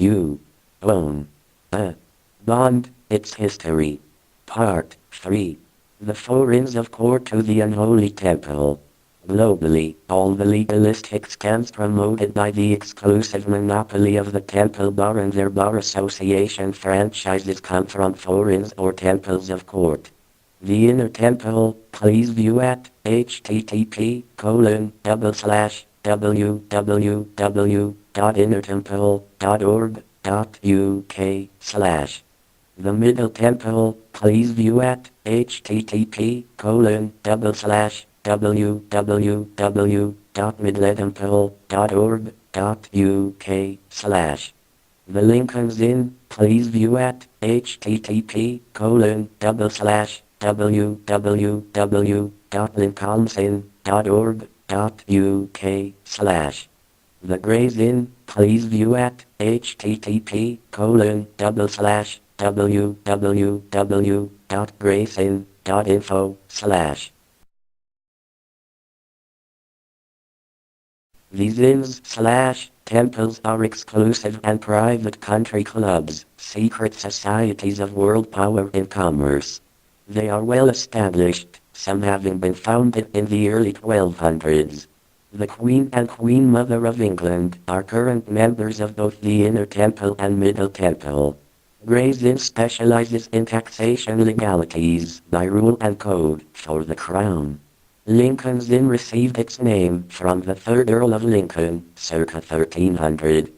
You own a bond, its history. Part 3. The Four-Inns of Court to the Unholy Temple. Globally, all the legalistic scams promoted by the exclusive monopoly of the Temple Bar and their bar association franchises come from four-inns or temples of court. The Inner Temple, please view at http://www.innertemple.org.uk/. The Middle Temple, please view at http://www.midletemple.org.uk/. The Lincoln's Inn, please view at http://www.lincolnsinn.org.uk/. The Gray's Inn, please view at http://www.gracinn.info/. These inns/temples are exclusive and private country clubs, secret societies of world power in commerce. They are well established, some having been founded in the early 1200s. The Queen and Queen Mother of England are current members of both the Inner Temple and Middle Temple. Gray's Inn specializes in taxation legalities by rule and code for the Crown. Lincoln's Inn received its name from the 3rd Earl of Lincoln, circa 1300.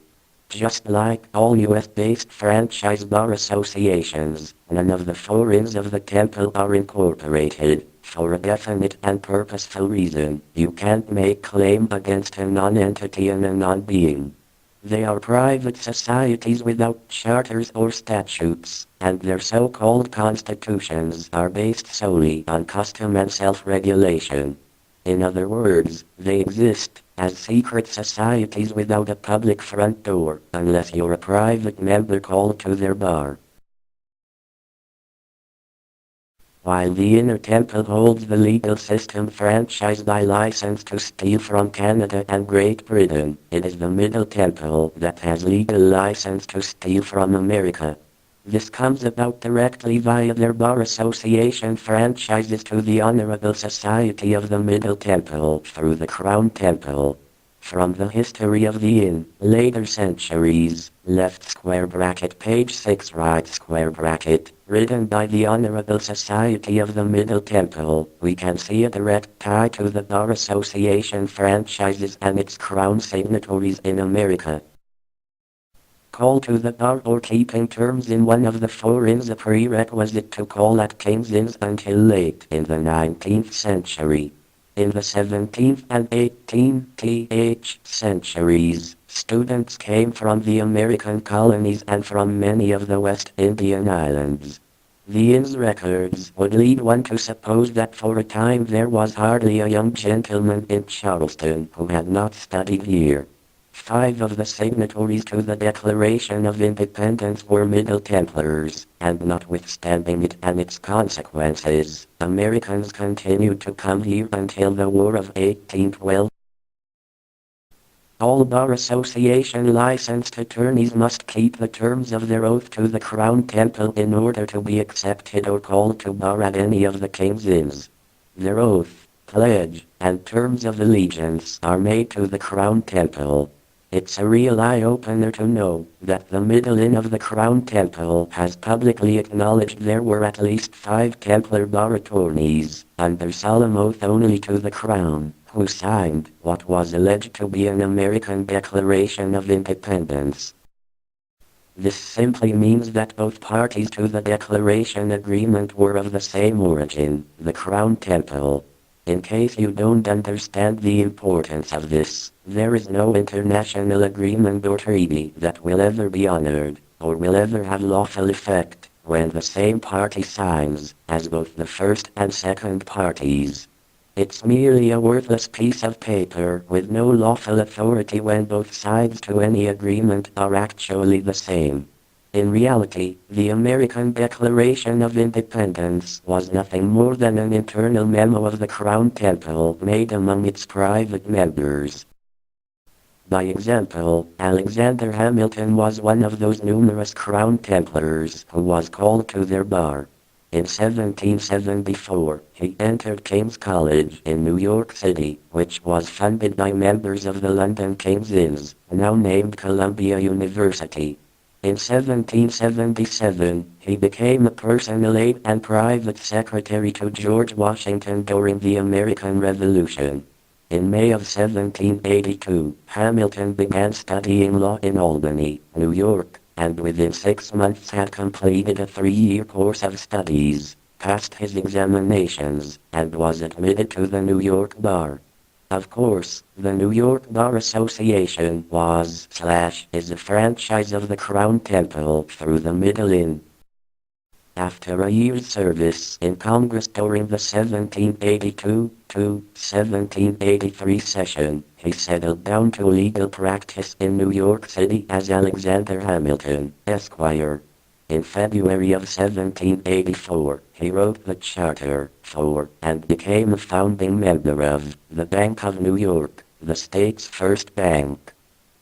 Just like all US-based franchise bar associations, none of the four inns of the Temple are incorporated. For a definite and purposeful reason, you can't make claim against a non-entity and a non-being. They are private societies without charters or statutes, and their so-called constitutions are based solely on custom and self-regulation. In other words, they exist as secret societies without a public front door, unless you're a private member called to their bar. While the Inner Temple holds the legal system franchise by license to steal from Canada and Great Britain, it is the Middle Temple that has legal license to steal from America. This comes about directly via their bar association franchises to the Honorable Society of the Middle Temple through the Crown Temple. From the history of the inn, later centuries, left square bracket page 6 right square bracket, written by the Honorable Society of the Middle Temple, we can see a direct tie to the Bar Association franchises and its Crown signatories in America. Call to the bar or keeping terms in one of the four inns a prerequisite to call at King's Inns until late in the 19th century. In the 17th and 18th centuries, students came from the American colonies and from many of the West Indian islands. The inn's records would lead one to suppose that for a time there was hardly a young gentleman in Charleston who had not studied here. 5 of the signatories to the Declaration of Independence were Middle Templars, and notwithstanding it and its consequences, Americans continued to come here until the War of 1812. All Bar Association licensed attorneys must keep the terms of their oath to the Crown Temple in order to be accepted or called to bar at any of the King's Inns. Their oath, pledge, and terms of allegiance are made to the Crown Temple. It's a real eye-opener to know that the Middle Inn of the Crown Temple has publicly acknowledged there were at least 5 Templar bar attorneys, under solemn oath only to the Crown, who signed what was alleged to be an American Declaration of Independence. This simply means that both parties to the Declaration Agreement were of the same origin, the Crown Temple. In case you don't understand the importance of this, there is no international agreement or treaty that will ever be honored, or will ever have lawful effect, when the same party signs, as both the first and second parties. It's merely a worthless piece of paper with no lawful authority when both sides to any agreement are actually the same. In reality, the American Declaration of Independence was nothing more than an internal memo of the Crown Temple made among its private members. By example, Alexander Hamilton was one of those numerous Crown Templars who was called to their bar. In 1774, he entered King's College in New York City, which was funded by members of the London King's Inns, now named Columbia University. In 1777, he became a personal aide and private secretary to George Washington during the American Revolution. In May of 1782, Hamilton began studying law in Albany, New York, and within 6 months had completed a 3-year course of studies, passed his examinations, and was admitted to the New York bar. Of course, the New York Bar Association is a franchise of the Crown Temple through the Middle Inn. After a year's service in Congress during the 1782-1783 session, he settled down to legal practice in New York City as Alexander Hamilton, Esquire. In February of 1784, he wrote the charter for and became a founding member of the Bank of New York, the state's first bank.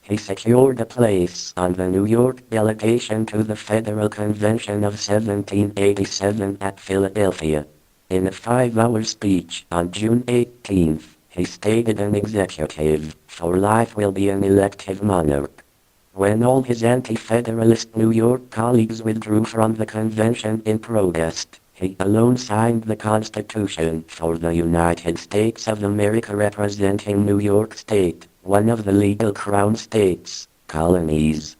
He secured a place on the New York delegation to the Federal Convention of 1787 at Philadelphia. In a 5-hour speech on June 18, he stated an executive for life will be an elective monarch. When all his anti-federalist New York colleagues withdrew from the convention in protest, he alone signed the Constitution for the United States of America representing New York State, one of the legal Crown states, colonies.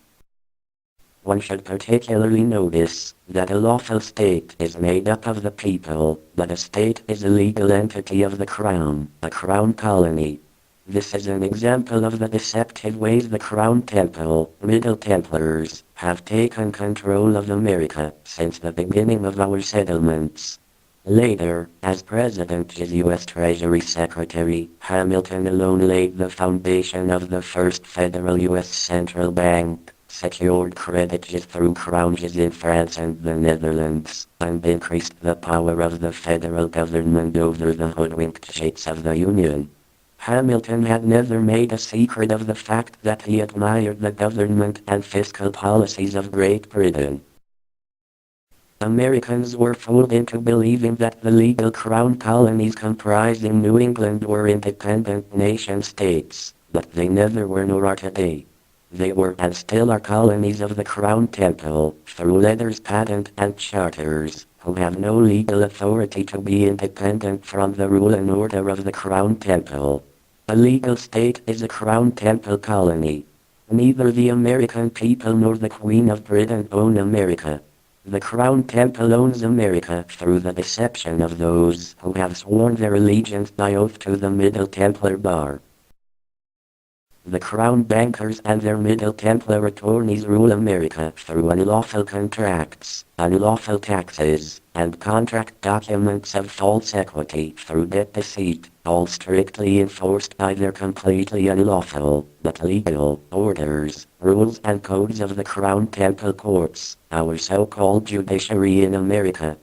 One should particularly notice that a lawful state is made up of the people, but a state is a legal entity of the Crown, a Crown colony. This is an example of the deceptive ways the Crown Temple, Middle Templars, have taken control of America since the beginning of our settlements. Later, as President and U.S. Treasury Secretary, Hamilton alone laid the foundation of the first federal U.S. central bank, secured credit through crowns in France and the Netherlands, and increased the power of the federal government over the hoodwinked states of the Union. Hamilton had never made a secret of the fact that he admired the government and fiscal policies of Great Britain. Americans were fooled into believing that the legal Crown colonies comprising New England were independent nation-states, but they never were nor are today. They were and still are colonies of the Crown Temple, through letters patent and charters, who have no legal authority to be independent from the rule and order of the Crown Temple. A legal state is a Crown Temple colony. Neither the American people nor the Queen of Britain own America. The Crown Temple owns America through the deception of those who have sworn their allegiance by oath to the Middle Templar bar. The Crown bankers and their Middle Templar attorneys rule America through unlawful contracts, unlawful taxes, and contract documents of false equity through debt deceit, all strictly enforced by their completely unlawful, but legal, orders, rules and codes of the Crown Temple courts, our so-called judiciary in America.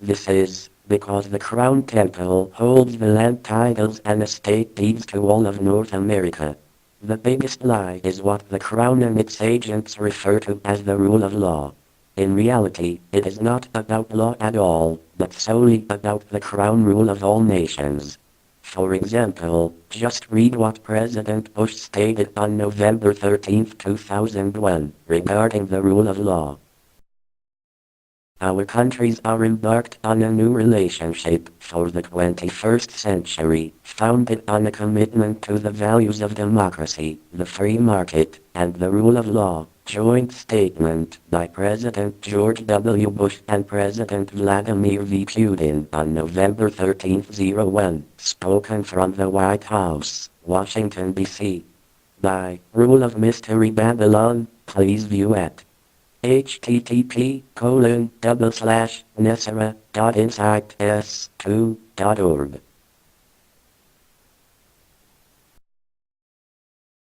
This is because the Crown Temple holds the land titles and estate deeds to all of North America. The biggest lie is what the Crown and its agents refer to as the rule of law. In reality, it is not about law at all, but solely about the Crown rule of all nations. For example, just read what President Bush stated on November 13, 2001, regarding the rule of law. Our countries are embarked on a new relationship for the 21st century, founded on a commitment to the values of democracy, the free market, and the rule of law. Joint statement by President George W. Bush and President Vladimir V. Putin on November 13, 01, spoken from the White House, Washington, D.C. By Rule of Mystery Babylon, please view at http://nessara.insights2.org